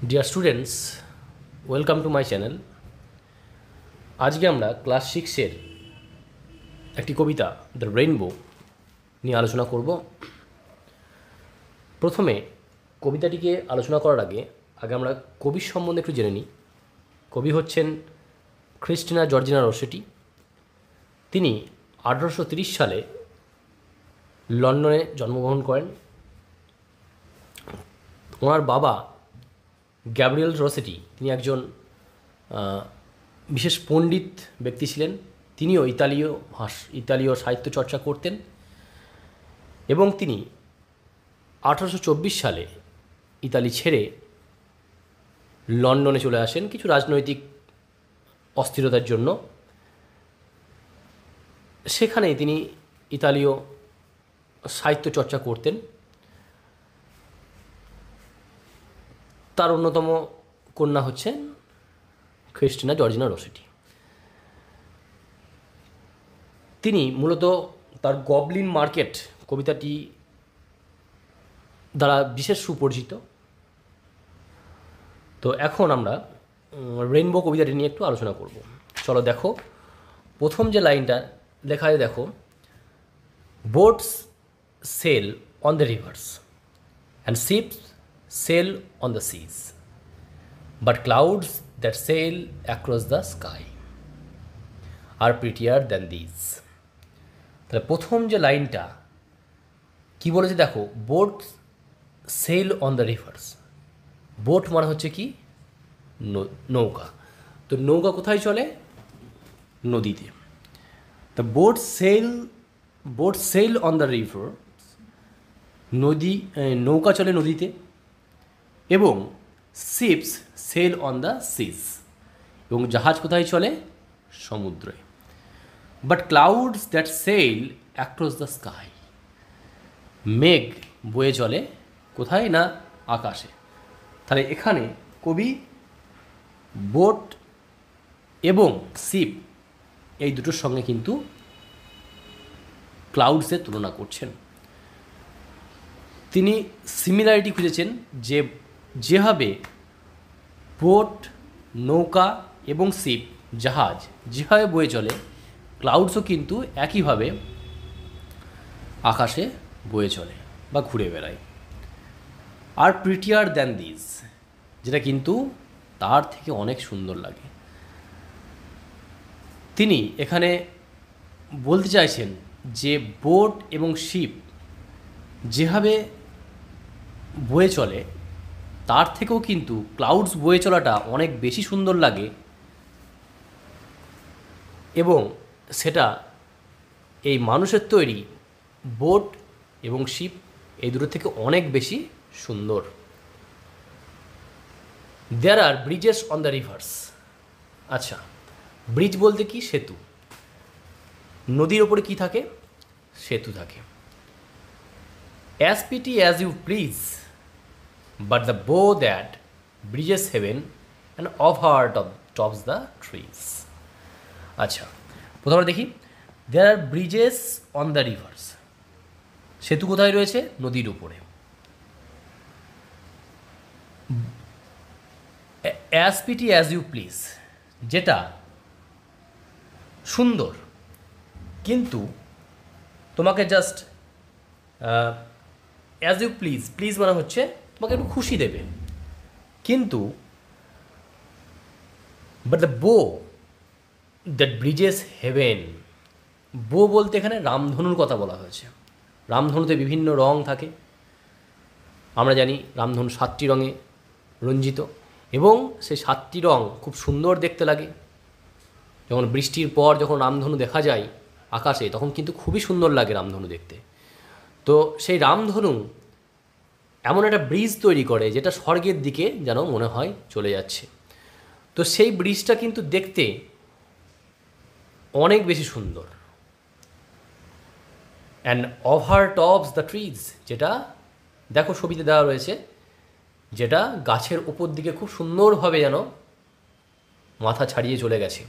Dear students, welcome to my channel. আজকে আমরা class সিক্সের একটি কবিতা দ্য রেইনবো নিয়ে আলোচনা করব। প্রথমে কবিতাটিকে আলোচনা করার আগে আমরা কবির সম্বন্ধে একটু জেনে নিই। কবি হচ্ছেন ক্রিস্টিনা জর্জিনা রসেটি। তিনি 1830 সালে লন্ডনে জন্মগ্রহণ করেন। ওনার বাবা গ্যাব্রিয়েল রসেটি, তিনি একজন বিশেষ পণ্ডিত ব্যক্তি ছিলেন। তিনিও ইতালীয় সাহিত্য চর্চা করতেন এবং তিনি 1824 সালে ইতালি ছেড়ে লন্ডনে চলে আসেন কিছু রাজনৈতিক অস্থিরতার জন্য। সেখানে তিনি ইতালীয় সাহিত্য চর্চা করতেন। তার অন্যতম কন্যা হচ্ছেন ক্রিস্টিনা জর্জিনা রসেটি। তিনি মূলত তার গবলিন মার্কেট কবিতাটি দ্বারা বিশেষ সুপরিচিত। তো এখন আমরা রেইনবো কবিতাটি নিয়ে একটু আলোচনা করব। চলো দেখো, প্রথম যে লাইনটা লেখা আছে দেখো, boats sail on the rivers and ships sail on the seas, but clouds that sail across the sky are prettier than these. তাহলে প্রথম যে লাইনটা কি বলেছে দেখো, boat sail on the rivers. Boat মানে হচ্ছে কি, নৌকা। তো নৌকা কোথায় চলে? নদীতে। তো boat sail on the river, নৌকা চলে নদীতে। এবং ships sail on the seas, এবং জাহাজ কোথায় চলে? সমুদ্রে। But clouds that sail across the sky, মেঘ বয়ে চলে কোথায়? না আকাশে। তাহলে এখানে কবি বোট এবং শিপ এই দুটোর সঙ্গে কিন্তু ক্লাউডসের তুলনা করছেন। তিনি সিমিলারিটি খুঁজেছেন যে যেভাবে বোট, নৌকা এবং শিপ, জাহাজ যেভাবে বয়ে চলে, ক্লাউডসও কিন্তু একইভাবে আকাশে বয়ে চলে বা ঘুরে বেড়ায়। আর প্রিটিয়ার দ্যান দিস, যেটা কিন্তু তার থেকে অনেক সুন্দর লাগে। তিনি এখানে বলতে চাইছেন যে বোট এবং শিপ যেভাবে বয়ে চলে, তার থেকেও কিন্তু ক্লাউডস বয়ে চলাটা অনেক বেশি সুন্দর লাগে, এবং সেটা এই মানুষের তৈরি বোট এবং শিপ এই দুটো থেকে অনেক বেশি সুন্দর। There are bridges on the rivers. আচ্ছা, ব্রিজ বলতে কি? সেতু। নদীর ওপরে কি থাকে? সেতু থাকে। As pretty as you please, but the bow that bridges heaven and over tops the trees. আচ্ছা, প্রথমে দেখি, there are bridges on the rivers. সেতু কোথায় রয়েছে? নদীর উপরে। as pretty as you please, যেটা সুন্দর, কিন্তু তোমাকে just as you please, please মানে হচ্ছে তোমাকে একটু খুশি দেবে, কিন্তু but the bow that bridges heaven, bow বলতে এখানে রামধনুর কথা বলা হয়েছে। রামধনুতে বিভিন্ন রং থাকে। আমরা জানি রামধনু 7টি রঙে রঞ্জিত, এবং সেই 7টি রং খুব সুন্দর দেখতে লাগে। যখন বৃষ্টির পর যখন রামধনু দেখা যায় আকাশে, তখন কিন্তু খুবই সুন্দর লাগে রামধনু দেখতে। তো সেই রামধনু এমন একটা ব্রিজ তৈরি করে যেটা স্বর্গের দিকে যেন মনে হয় চলে যাচ্ছে। তো সেই ব্রিজটা কিন্তু দেখতে অনেক বেশি সুন্দর। And over tops the trees, যেটা দেখো ছবিতে দেওয়া রয়েছে, যেটা গাছের উপর দিকে খুব সুন্দরভাবে যেন মাথা ছাড়িয়ে চলে গেছে।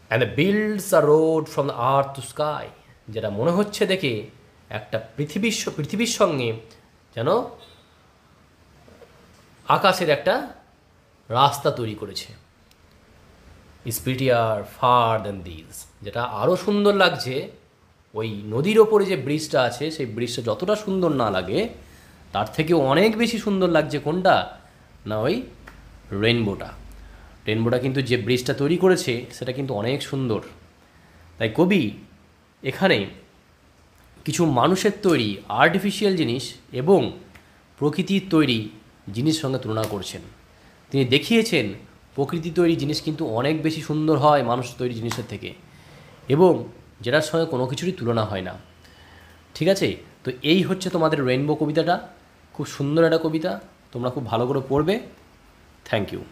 And the builds a road from the earth to sky, যেটা মনে হচ্ছে দেখে একটা পৃথিবীর সঙ্গে যেন আকাশের একটা রাস্তা তৈরি করেছে, is prettier far than this. যেটা আরও সুন্দর লাগছে, ওই নদীর ওপরে যে ব্রিজটা আছে সেই ব্রিজটা যতটা সুন্দর না লাগে তার থেকে অনেক বেশি সুন্দর লাগছে কোনটা না, ওই রেইনবোটা। রেইনবোটা কিন্তু যে ব্রিজটা তৈরি করেছে সেটা কিন্তু অনেক সুন্দর। তাই কবি এখানে কিছু মানুষের তৈরি আর্টিফিশিয়াল জিনিস এবং প্রকৃতির তৈরি জিনিসের সঙ্গে তুলনা করছেন। তিনি দেখিয়েছেন প্রকৃতি তৈরি জিনিস কিন্তু অনেক বেশি সুন্দর হয় মানুষ তৈরি জিনিসের থেকে, এবং যেটার সঙ্গে কোনো কিছুরই তুলনা হয় না। ঠিক আছে, তো এই হচ্ছে তোমাদের রেইনবো কবিতাটা। খুব সুন্দর একটা কবিতা, তোমরা খুব ভালো করে পড়বে। Thank you.